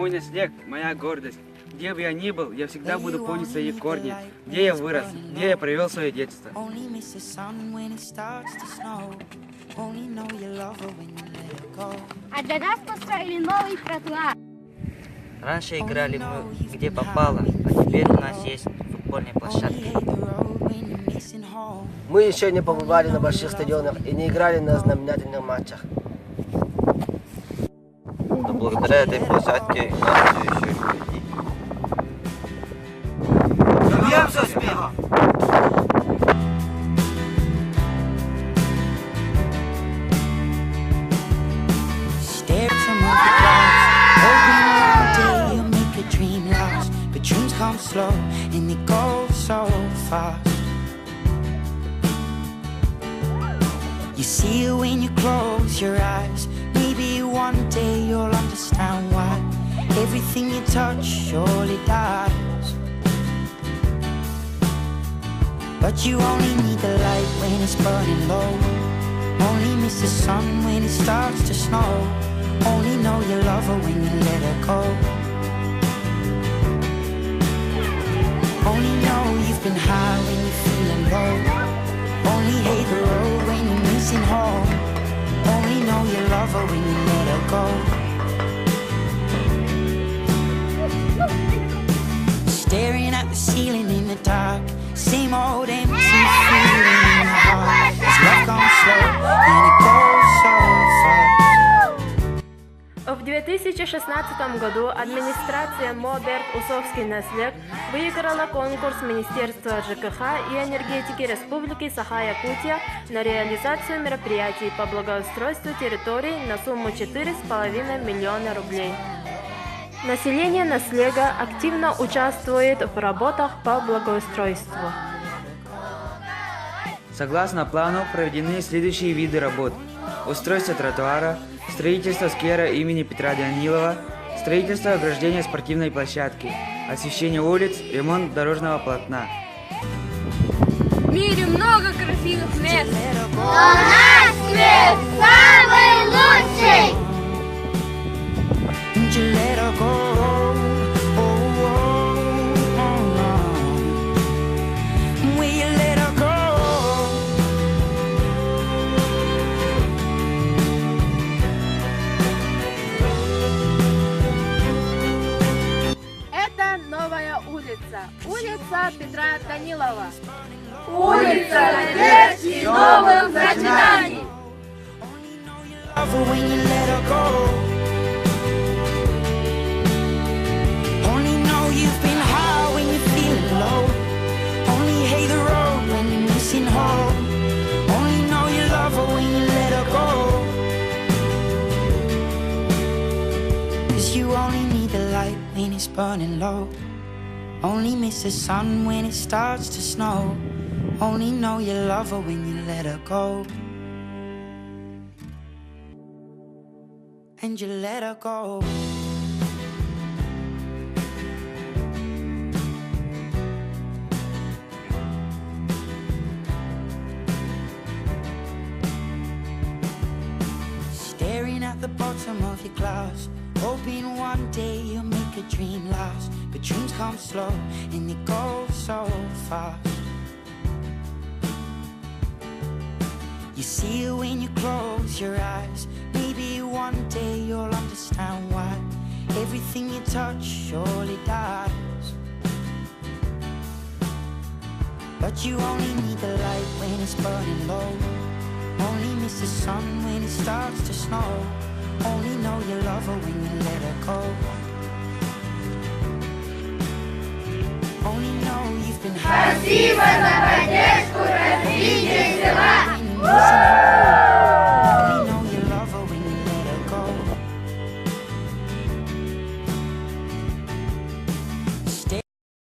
Мой ночлег, моя гордость. Где бы я ни был, я всегда буду помнить свои корни. Где я вырос, где я провел свое детство. А для нас построили новый тротуар. Раньше играли мы где попало, а теперь у нас есть футбольные площадки. Мы еще не побывали на больших стадионах и не играли на знаменательных матчах. Но благодаря этой площадке нам все еще впереди. Добьемся успеха! Come slow and they go so fast. You see it when you close your eyes. Maybe one day you'll understand why everything you touch surely dies. But you only need the light when it's burning low. Only miss the sun when it starts to snow. Only know you love her when you let her go. Only know you've been high when you're feeling low. Only hate the road when you're missing home. Only know you love her when you let her go. Staring at the ceiling in the dark. Same old empty feeling in your heart. It's love gone slow and it goes so fast. В 2016 году администрация МОБЕРТ «Усовский наследник» выиграла конкурс Министерства ЖКХ и энергетики Республики Саха-Якутия на реализацию мероприятий по благоустройству территорий на сумму 4,5 миллиона рублей. Население Наслега активно участвует в работах по благоустройству. Согласно плану проведены следующие виды работ: устройство тротуара, строительство сквера имени Петра Данилова, строительство ограждения спортивной площадки, освещение улиц, ремонт дорожного полотна. В мире много красивых мест, но наш сквер самый лучший. Улица Петра Данилова. Улица надежд и новых начинаний. Only miss the sun when it starts to snow. Only know you love her when you let her go. And you let her go. Staring at the bottom of your glass, hoping one day you'll make a dream last. But dreams come slow and they go so fast. You see it when you close your eyes. Maybe one day you'll understand why everything you touch surely dies. But you only need the light when it's burning low. Only miss the sun when it starts to snow. Only know you love her when you let her go. Only know you've been high. Спасибо за поддержку развития села.